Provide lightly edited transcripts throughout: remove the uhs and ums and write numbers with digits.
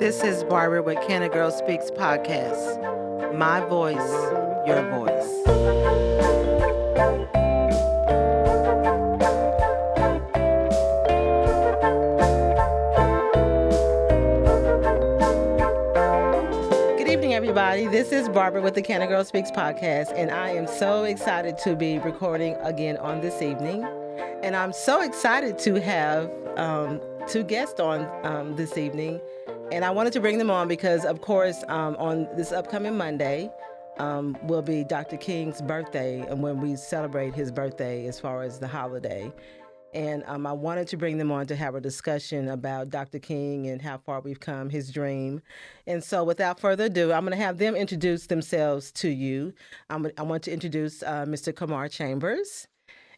This is Barbara with Cana Girl Speaks podcast. My voice, your voice. Good evening, everybody. This is Barbara with the Cana Girl Speaks podcast, and I am so excited to be recording again on this evening. And I'm so excited to have two guests on this evening. And I wanted to bring them on because, of course, on this upcoming Monday will be Dr. King's birthday, and when we celebrate his birthday as far as the holiday. And I wanted to bring them on to have a discussion about Dr. King and how far we've come, his dream. And so without further ado, I'm going to have them introduce themselves to you. I want to introduce Mr. Kamar Chambers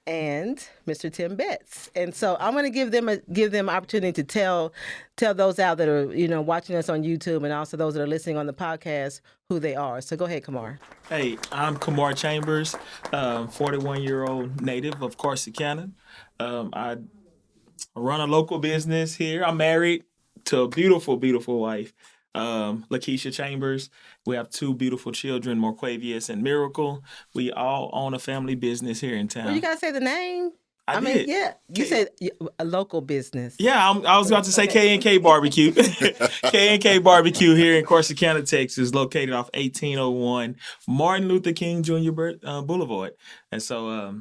and Mr. Tim Betts. And so I'm going to give them opportunity to tell those out that are, watching us on YouTube and also those that are listening on the podcast who they are. So go ahead, Kamar. Hey, I'm Kamar Chambers, 41-year-old native of Corsicana. I run a local business here. I'm married to a beautiful, beautiful wife, Lakeisha Chambers. We have two beautiful children, Marquavius and Miracle. We all own a family business here in town. Well, you got to say the name. I did. Yeah. You said a local business. Yeah, I was about to say K&K Barbecue. K&K Barbecue here in Corsicana, Texas, located off 1801 Martin Luther King Jr. Boulevard. And so I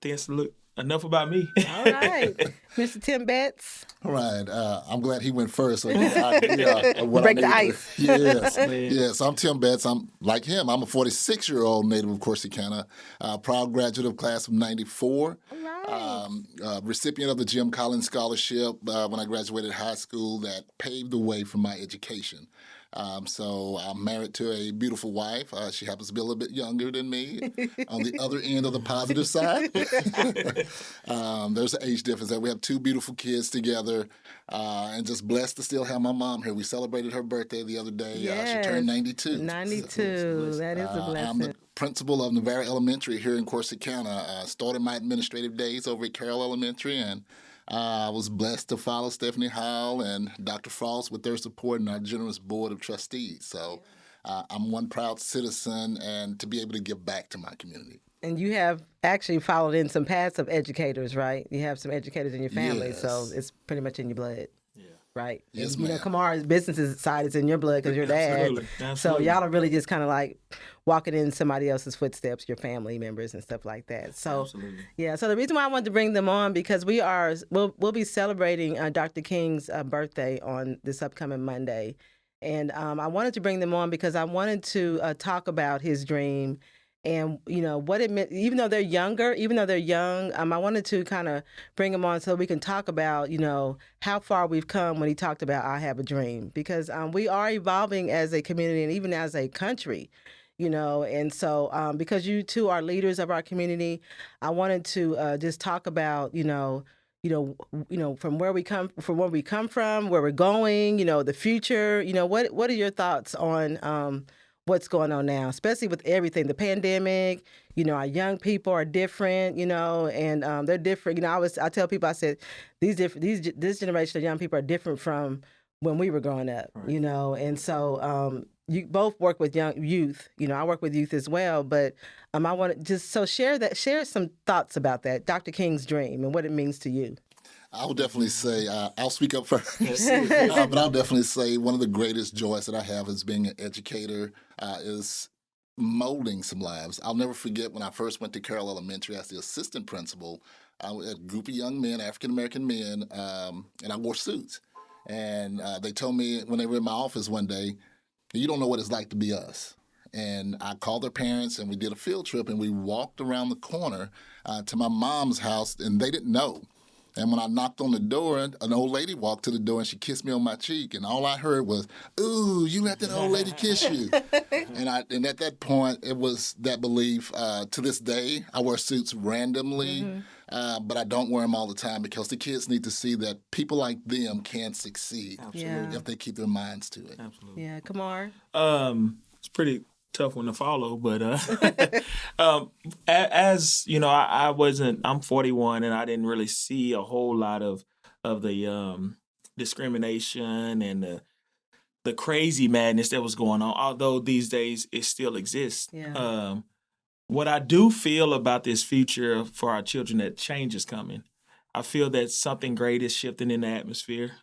think that's enough about me. All right. Mr. Tim Betts. All right. I'm glad he went first. So what Break the ice. Yes. I'm Tim Betts. I'm like him. I'm a 46-year-old native of Corsicana, proud graduate of class of 94. All right. Recipient of the Jim Collins Scholarship when I graduated high school that paved the way for my education. So I'm married to a beautiful wife. She happens to be a little bit younger than me on the other end of the positive side. There's an age difference there. We have two beautiful kids together and just blessed to still have my mom here. We celebrated her birthday the other day. Yes. She turned 92. 92. That is a blessing. I'm the principal of Navarre Elementary here in Corsicana. Started my administrative days over at Carroll Elementary, and I was blessed to follow Stephanie Howell and Dr. Frost with their support and our generous board of trustees. So I'm one proud citizen and to be able to give back to my community. And you have actually followed in some paths of educators, right? You have some educators in your family, Yes. so it's pretty much in your blood. Right. Yes, and, ma'am. Kamar's business side is in your blood because your dad. Absolutely. So y'all are really just kind of like walking in somebody else's footsteps, your family members and stuff like that. So Absolutely. yeah. So the reason why I wanted to bring them on because we'll be celebrating Dr. King's birthday on this upcoming Monday, and I wanted to bring them on because I wanted to talk about his dream. And, what it meant, even though they're young, I wanted to kind of bring them on so we can talk about, how far we've come when he talked about I have a dream. Because we are evolving as a community and even as a country, And so because you two are leaders of our community, I wanted to just talk about, from where we come from, where we're going, the future. What are your thoughts on what's going on now, especially with everything, the pandemic, our young people are different, and they're different. I tell people, I said, this generation of young people are different from when we were growing up, Right. and so you both work with young youth, I work with youth as well, but I want to share some thoughts about that, Dr. King's dream and what it means to you. I would definitely say, I'll speak up first, but I'll definitely say one of the greatest joys that I have as being an educator is molding some lives. I'll never forget when I first went to Carroll Elementary as the assistant principal, I had a group of young men, African-American men, and I wore suits. And they told me when they were in my office one day, you don't know what it's like to be us. And I called their parents, and we did a field trip, and we walked around the corner to my mom's house, and they didn't know. And when I knocked on the door, an old lady walked to the door and she kissed me on my cheek. And all I heard was, "Ooh, you let that old lady kiss you." and at that point, it was that belief. To this day, I wear suits randomly, but I don't wear them all the time because the kids need to see that people like them can succeed if they keep their minds to it. Absolutely. Yeah, Kamar. It's pretty tough one to follow, but I'm 41 and I didn't really see a whole lot of the discrimination and the crazy madness that was going on, although these days it still exists. Yeah. What I do feel about this future for our children, that change is coming. I feel that something great is shifting in the atmosphere.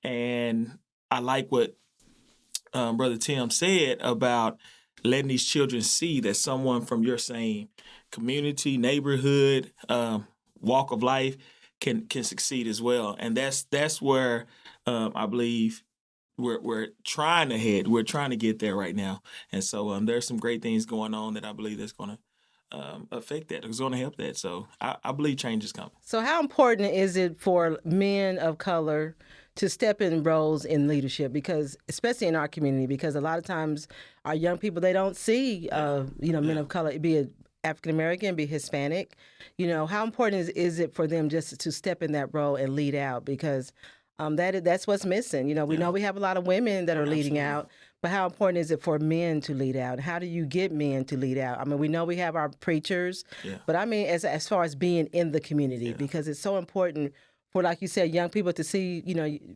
And I like what Brother Tim said about letting these children see that someone from your same community, neighborhood, walk of life can succeed as well. And that's where I believe we're trying to head. We're trying to get there right now. And so there's some great things going on that I believe that's going to affect that. It's going to help that. So I believe change is coming. So how important is it for men of color to step in roles in leadership? Because especially in our community, because a lot of times our young people, they don't see, men of color, be it African American, be Hispanic. How important is it for them just to step in that role and lead out? Because that's what's missing. We know we have a lot of women that are leading out, but how important is it for men to lead out? How do you get men to lead out? I mean, we know we have our preachers, but I mean, as far as being in the community, because it's so important for, like you said, young people to see,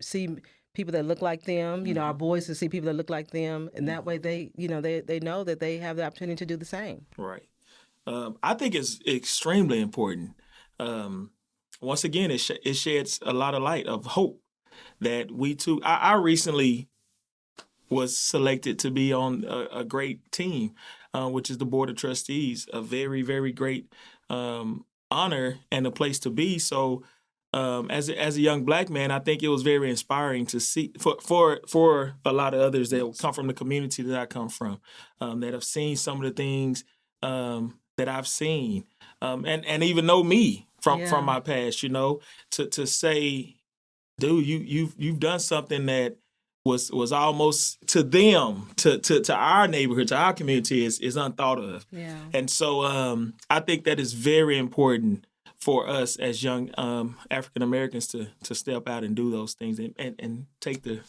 see people that look like them, our boys to see people that look like them, and that way they know that they have the opportunity to do the same. Right. I think it's extremely important. Once again, it sheds a lot of light of hope that we too. I recently was selected to be on a great team, which is the Board of Trustees. A very, very great honor and a place to be. So, as a young Black man, I think it was very inspiring to see for a lot of others that come from the community that I come from, that have seen some of the things that I've seen, and even know me from my past. To say, dude, you've done something that was almost to them, to our neighborhood, to our community is unthought of. Yeah. And so I think that is very important for us as young African Americans to step out and do those things and take the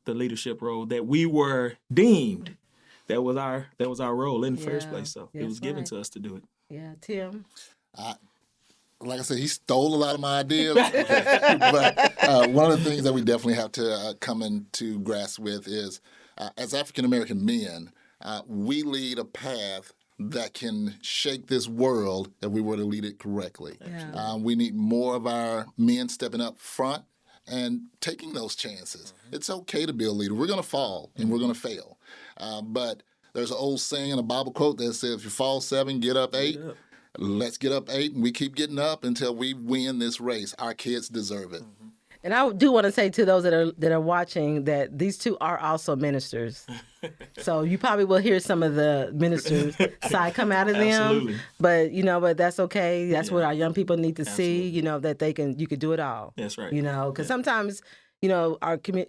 leadership role that we were deemed. That was our role in the first place. So it was given to us to do it. Yeah, Tim. Like I said, he stole a lot of my ideas. But one of the things that we definitely have to come into grasp with is, as African American men, we lead a path that can shake this world if we were to lead it correctly. Yeah. We need more of our men stepping up front and taking those chances. It's okay to be a leader. We're going to fall and we're going to fail. But there's an old saying, a Bible quote that says, if you fall 7, get up 8. Get up. Let's get up 8, and we keep getting up until we win this race. Our kids deserve it. And I do want to say to those that are watching that these two are also ministers. So you probably will hear some of the ministers' side come out of them. Absolutely. But that's okay. That's what our young people need to see. That you could do it all. That's right. Because sometimes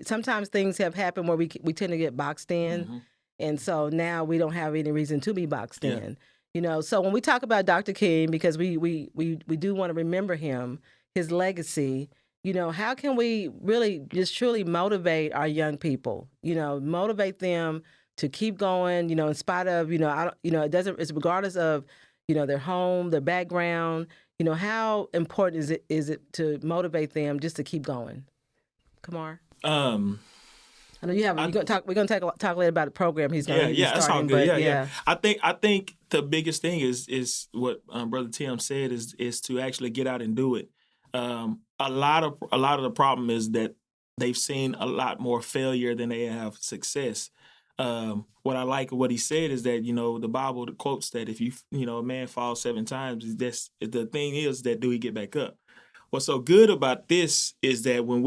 sometimes things have happened where we tend to get boxed in, and so now we don't have any reason to be boxed in. So when we talk about Dr. King, because we do want to remember him, his legacy. How can we really just truly motivate our young people? Motivate them to keep going. In spite of it doesn't. It's regardless of their home, their background. How important is it to motivate them just to keep going? Kamar. I know you have. We're gonna talk later about the program he's going to be starting. That's all good. But, yeah. I think the biggest thing is what Brother Tim said is to actually get out and do it. A lot of the problem is that they've seen a lot more failure than they have success. What I like what he said is that the Bible quotes that if a man falls 7 times, the thing is that do he get back up? What's so good about this is that when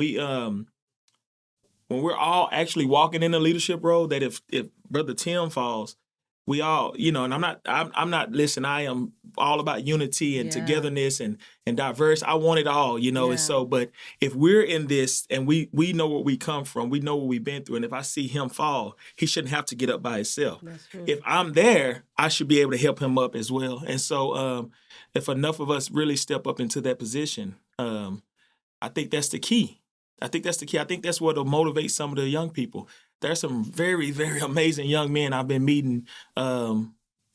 we're all actually walking in a leadership role, that if Brother Tim falls, we all, and I'm not, listen, I am all about unity and togetherness and diverse. I want it all, and so, but if we're in this and we know where we come from, we know what we've been through. And if I see him fall, he shouldn't have to get up by himself. That's true. If I'm there, I should be able to help him up as well. And so if enough of us really step up into that position, I think that's the key. I think that's what will motivate some of the young people. There's some very, very amazing young men I've been meeting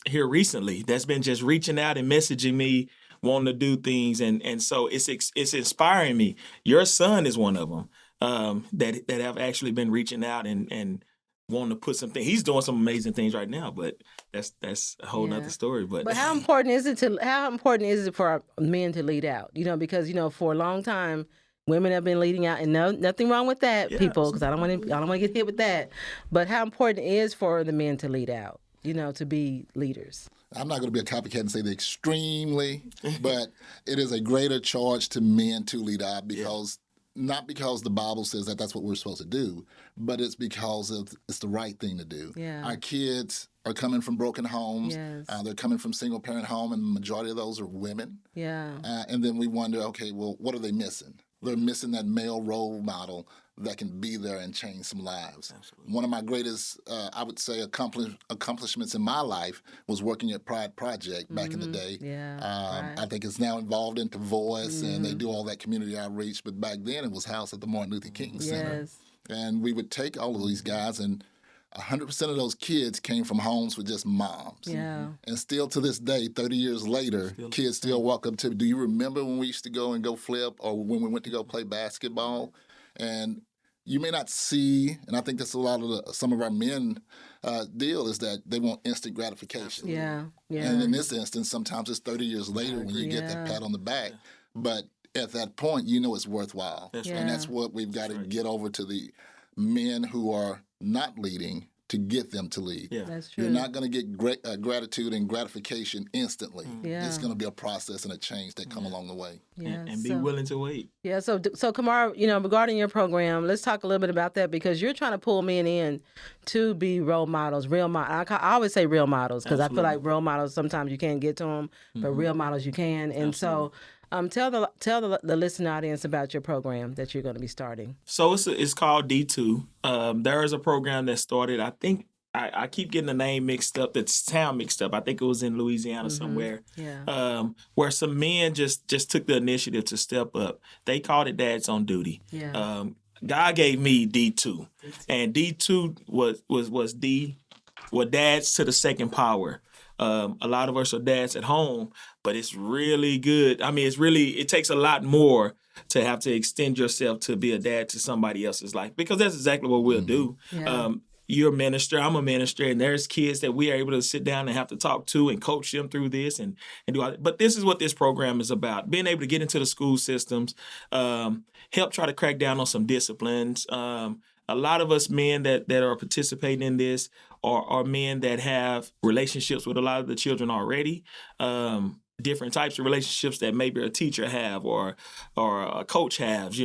here recently that's been just reaching out and messaging me, wanting to do things. And so it's inspiring me. Your son is one of them. that have actually been reaching out and wanting to put something. He's doing some amazing things right now, but that's a whole nother story. But how important is it for our men to lead out? Because for a long time, women have been leading out, and nothing wrong with that, people. Because I don't want to get hit with that. But how important it is for the men to lead out? To be leaders. I'm not going to be a copycat and say the extremely, but it is a greater charge to men to lead out because. Not because the Bible says that that's what we're supposed to do, but it's because it's the right thing to do. Yeah. Our kids are coming from broken homes. Yes. They're coming from single-parent home, and the majority of those are women. Yeah. And then we wonder, okay, well, what are they missing? They're missing that male role model that can be there and change some lives. Absolutely. One of my greatest, I would say, accomplishments in my life was working at RAD Project back in the day. Yeah, right. I think it's now involved into Voice, and they do all that community outreach. But back then, it was housed at the Martin Luther King Center. And we would take all of these guys, and 100% of those kids came from homes with just moms. Yeah. And still to this day, 30 years later, kids still walk up to me, do you remember when we used to go flip or when we went to go play basketball? And you may not see, and I think that's a lot of some of our men deal is that they want instant gratification. Yeah. And in this instance, sometimes it's 30 years later when you get that pat on the back. But at that point, it's worthwhile. And that's what we've got to get over to the men who are not leading to get them to lead. Yeah. That's true. You're not going to get gratitude and gratification instantly. Yeah. It's going to be a process and a change that come along the way. Yeah. And be willing to wait. Yeah. So Kamar, regarding your program, let's talk a little bit about that because you're trying to pull men in to be role models, real models. I always say real models because I feel like role models sometimes you can't get to them, but real models you can. And so. Tell the listening audience about your program that you're going to be starting. So it's called D2. There is a program that started. I think I keep getting the name mixed up, the town mixed up. I think it was in Louisiana somewhere. Yeah. Where some men just took the initiative to step up. They called it Dads on Duty. Yeah. God gave me D2, and D2 was dads to the second power. A lot of us are dads at home, but it's really good. I mean, it takes a lot more to have to extend yourself to be a dad to somebody else's life because that's exactly what we'll do. Yeah. You're a minister, I'm a minister, and there's kids that we are able to sit down and have to talk to and coach them through this and do all that. But this is what this program is about, being able to get into the school systems, help try to crack down on some disciplines. A lot of us men that are participating in this are men that have relationships with a lot of the children already, different types of relationships that maybe a teacher have or a coach has,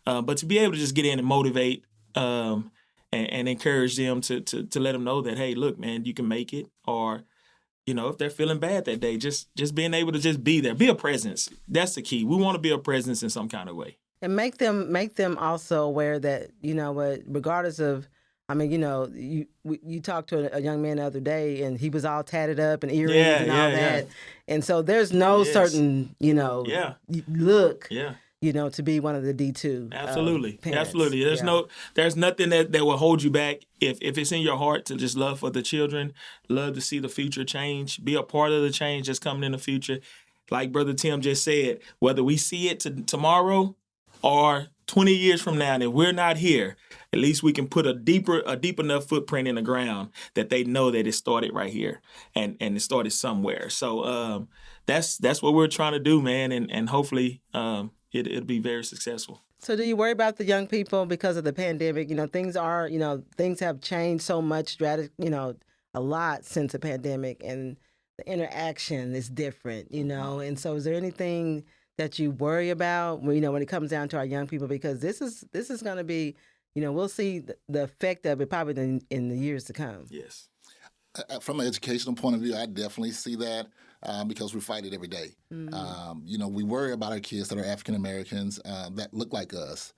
But to be able to just get in and motivate and encourage them to let them know that, hey, look, man, you can make it. Or, if they're feeling bad that day, just being able to just be there, be a presence. That's the key. We want to be a presence in some kind of way. And make them also aware that, regardless of, you talked to a young man the other day and he was all tatted up and earrings and all that. Yeah. And so there's no certain, look, to be one of the D2. Absolutely. Parents. Absolutely. There's nothing that will hold you back. If it's in your heart to just love for the children, love to see the future change, be a part of the change that's coming in the future. Like Brother Tim just said, whether we see it tomorrow or 20 years from now, and if we're not here, at least we can put a deep enough footprint in the ground that they know that it started right here and it started somewhere. So that's what we're trying to do, man, and hopefully it'll be very successful. So do you worry about the young people because of the pandemic? Things have changed so much, a lot since the pandemic, and the interaction is different, And so is there anything that you worry about, when it comes down to our young people? Because this is going to be, we'll see the effect of it probably in the years to come. Yes. From an educational point of view, I definitely see that because we fight it every day. We worry about our kids that are African Americans that look like us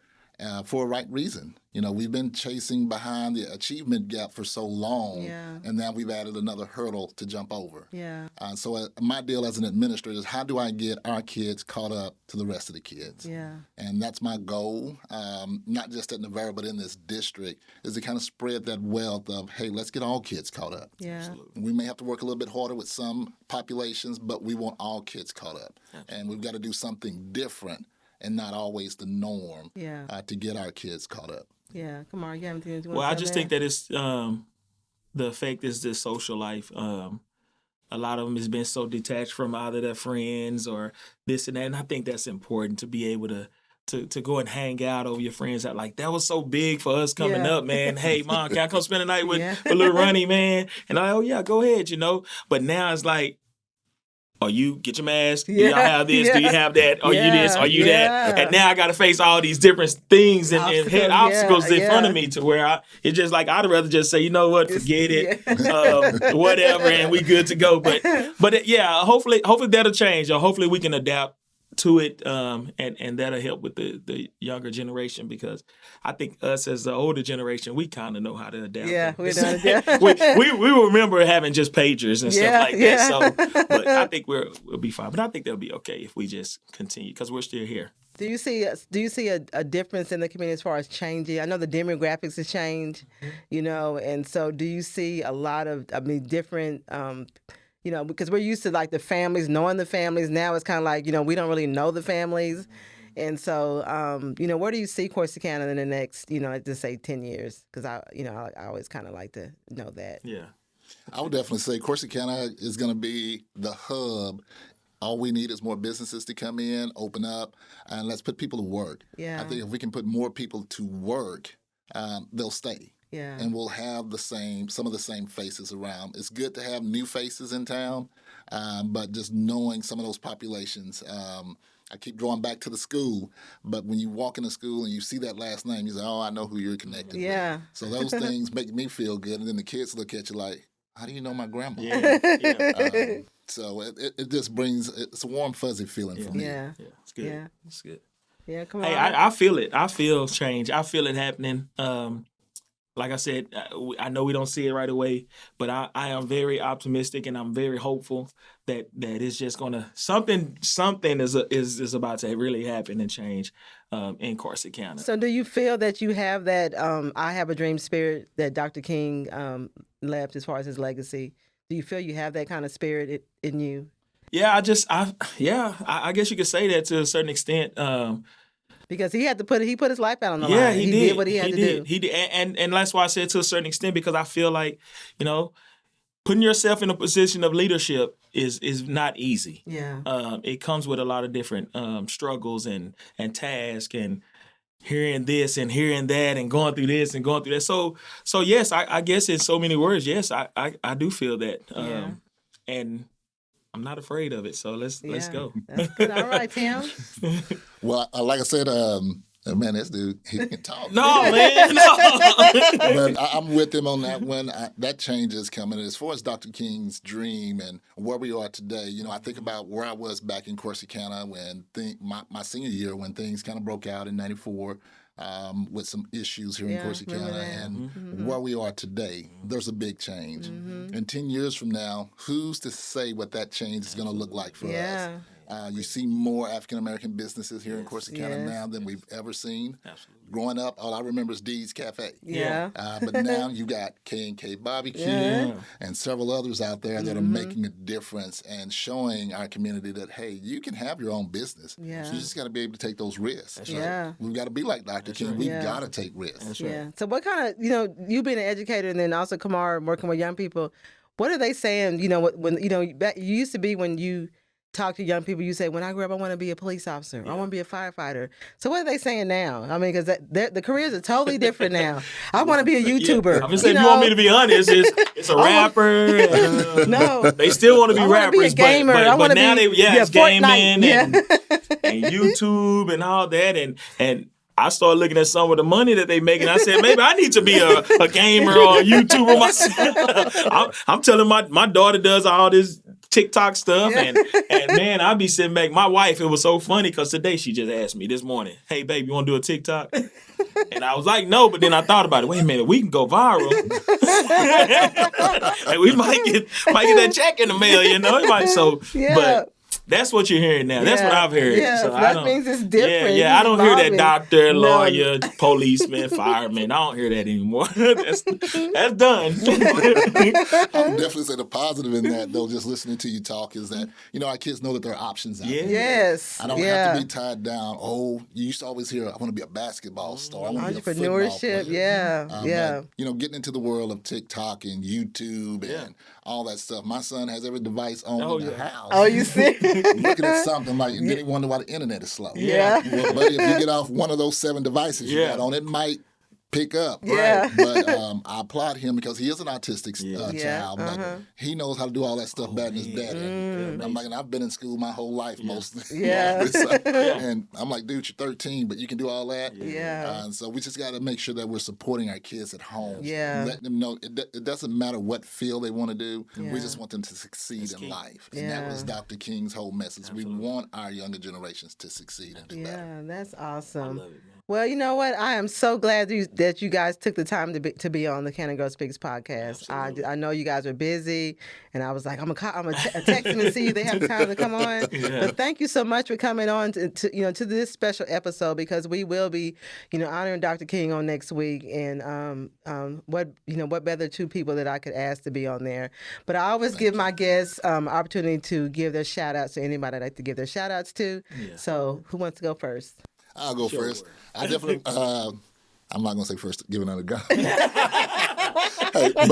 for a right reason. We've been chasing behind the achievement gap for so long, and now we've added another hurdle to jump over. Yeah. So my deal as an administrator is, how do I get our kids caught up to the rest of the kids? Yeah. And that's my goal, not just at Navarro, but in this district, is to kind of spread that wealth of, hey, let's get all kids caught up. Yeah. Absolutely. We may have to work a little bit harder with some populations, but we want all kids caught up. Absolutely. And we've got to do something different and not always the norm Yeah. to get our kids caught up. Yeah. Kamar, you have anything you want Well, to I say just on think that it's the effect is the social life. A lot of them has been so detached from either their friends or this and that, and I think that's important to be able to go and hang out over your friends. Like that was so big for us coming Yeah. up, man. Hey, mom, can I come spend the night with Yeah. little Ronnie, man? And I'm like, oh yeah, go ahead, you know. But now it's like, are you get your mask? Do y'all have this? Do you have that? Are you this? Are you that? And now I got to face all these different things and hit obstacles in front of me to where it's just like I'd rather just say, you know what, forget it, whatever, and we good to go. But hopefully that'll change, or hopefully we can adapt to it, and that'll help with the younger generation, because I think us as the older generation, we kind of know how to adapt. Yeah, we know how to adapt. we remember having just pagers and stuff like that. So, but I think we'll be fine. But I think they'll be okay if we just continue, because we're still here. Do you see a difference in the community as far as changing? I know the demographics has changed, you know, and so do you see a lot of different. You know, because we're used to like the families, knowing the families. Now it's kind of like, you know, we don't really know the families. And so, you know, where do you see Corsicana in the next, you know, let's just say 10 years? Because I always kind of like to know that. Yeah. I would definitely say Corsicana is going to be the hub. All we need is more businesses to come in, open up, and let's put people to work. Yeah. I think if we can put more people to work, they'll stay. Yeah. And we'll have some of the same faces around. It's good to have new faces in town, but just knowing some of those populations. I keep drawing back to the school, but when you walk into school and you see that last name, you say, oh, I know who you're connected with. So those things make me feel good. And then the kids look at you like, how do you know my grandma? So it just it's a warm, fuzzy feeling for me. Yeah. It's good. Yeah. It's good. Yeah, come on. Hey, I feel it. I feel change. I feel it happening. Like I said, I know we don't see it right away, but I am very optimistic, and I'm very hopeful that it's just gonna something is about to really happen and change in Corsicana. So do you feel that you have that I have a dream spirit that Dr. King left as far as his legacy? Do you feel you have that kind of spirit in you? Yeah, I guess you could say that to a certain extent. Because he put his life out on the line. Yeah, he did what he had to do. He did, and that's why I said to a certain extent, because I feel like, you know, putting yourself in a position of leadership is not easy. Yeah. It comes with a lot of different struggles and tasks, and hearing this and hearing that and going through this and going through that. So yes, I guess in so many words, yes, I do feel that. And I'm not afraid of it, so let's go. That's good. All right, Tim. Well, like I said, man, this dude, he can talk. No, man, no. But I'm with him on that one. That change is coming. As far as Dr. King's dream and where we are today, you know, I think about where I was back in Corsicana when my senior year, when things kind of broke out in '94. With some issues here in Corsicana, and where we are today, there's a big change. And 10 years from now, who's to say what that change is going to look like for us? You see more African-American businesses here in Corsicana now than we've ever seen. Absolutely. Growing up, all I remember is Dee's Cafe. But now you got K&K Barbecue and several others out there that are making a difference and showing our community that, hey, you can have your own business. So you just got to be able to take those risks. That's right. We've got to be like Dr. King. We've got to take risks. That's right. So what kind of, you know, you being an educator and then also Kamar working with young people, what are they saying, you know, when, you know, you used to be when you talk to young people, you say, when I grow up, I want to be a police officer. I want to be a firefighter. So what are they saying now? I mean, because the careers are totally different now. I want to be a YouTuber. I'm just saying, if you want me to be honest, it's a rapper. No. They still want to be rappers. Be a gamer. But now it's gaming and YouTube and all that. And I started looking at some of the money that they make, and I said, maybe I need to be a gamer or a YouTuber myself. I'm telling my daughter does all this TikTok stuff, and man, I'll be sitting back. My wife, it was so funny because today she just asked me this morning, hey, babe, you want to do a TikTok? And I was like, no, but then I thought about it. Wait a minute, we can go viral. Like we might get that check in the mail, you know? That's what you're hearing now. That's what I've heard. Yeah, so that means it's different. Yeah, I don't hear that Evolving. doctor, No. lawyer, policeman, fireman. I don't hear that anymore. That's done. I'll definitely say the positive in that, though, just listening to you talk is that, our kids know that there are options out there. Yes. I don't have to be tied down. Oh, you used to always hear, I want to be a basketball star. I want to be a football player. Entrepreneurship, But, getting into the world of TikTok and YouTube and all that stuff. My son has every device on in the house. Oh, you see? Looking at something like, and then he wonder why the internet is slow. Yeah. Well, buddy, if you get off one of those 7 devices you got on, it might pick up. Yeah. But I applaud him because he is an autistic child, but he knows how to do all that stuff better than his daddy. I'm like, and I've been in school my whole life mostly. Yeah. And I'm like, dude, you're 13, but you can do all that. Yeah. And so we just got to make sure that we're supporting our kids at home. Yeah. Letting them know it doesn't matter what field they want to do. We just want them to succeed in life. And that was Dr. King's whole message. Absolutely. We want our younger generations to succeed and do better. Yeah, that's awesome. I love it, man. Well, you know what? I am so glad that you guys took the time to be on the Cana Girl Speaks podcast. I know you guys are busy, and I was like, I'm gonna text them and see if they have time to come on. But thank you so much for coming on to this special episode, because we will be honoring Dr. King on next week, and what better 2 people that I could ask to be on there. But I always give my guests opportunity to give their shout outs to anybody I'd like to give their shout outs to. Yeah. So who wants to go first? I'll go first. I definitely, I'm not going to say first, giving under God. But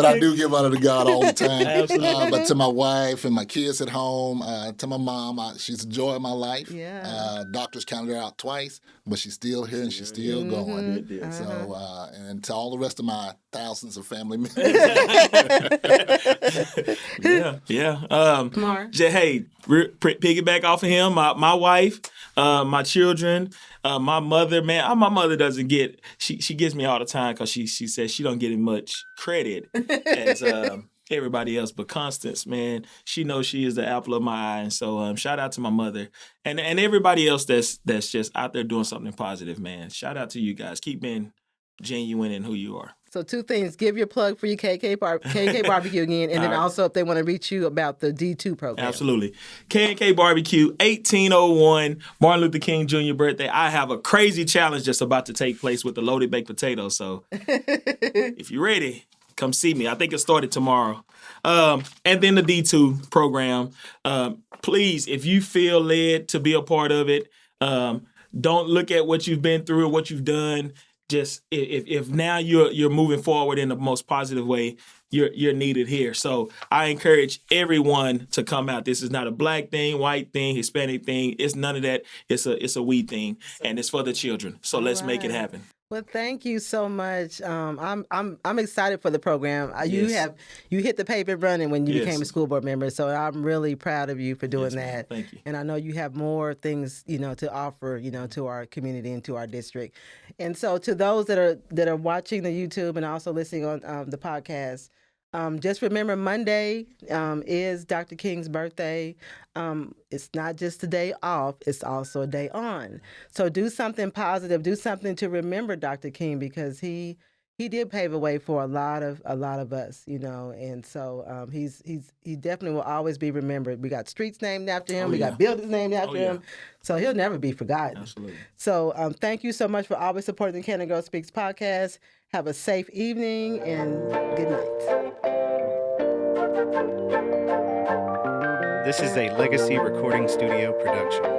I do give under to God all the time. Absolutely. But to my wife and my kids at home, to my mom, she's the joy of my life. Yeah. Doctors counted her out twice, but she's still here and she's still going. So, and to all the rest of my thousands of family members. Kamar. Hey, piggyback off of him, my wife, my children, my mother, man. My mother doesn't get, she gives me all the time because she says she don't get as much credit as everybody else. But Constance, man, she knows she is the apple of my eye. And so shout out to my mother and everybody else that's just out there doing something positive, man. Shout out to you guys. Keep being genuine in who you are. So 2 things. Give your plug for your KK Barbecue again, and then also if they want to reach you about the D2 program. Absolutely. K&K Barbecue, 1801, Martin Luther King Jr. birthday. I have a crazy challenge just about to take place with the loaded baked potato. So if you're ready, come see me. I think it started tomorrow. And then the D2 program. Please, if you feel led to be a part of it, don't look at what you've been through or what you've done. Just if now you're moving forward in the most positive way, you're needed here. So I encourage everyone to come out. This is not a black thing, white thing, Hispanic thing. It's none of that. It's a we thing, and it's for the children. So let's make it happen. Well, thank you so much. I'm excited for the program. You hit the pavement running when you became a school board member, so I'm really proud of you for doing that. Thank you. And I know you have more things to offer to our community and to our district. And so to those that are watching the YouTube and also listening on the podcast, just remember Monday is Dr. King's birthday. It's not just a day off, it's also a day on. So do something positive, do something to remember Dr. King, because he did pave a way for a lot of us, and so he definitely will always be remembered. We got streets named after him, we got buildings named after him, so he'll never be forgotten. Absolutely. So thank you so much for always supporting the Cana Girl Speaks podcast. Have a safe evening and good night. This is a Legacy Recording Studio production.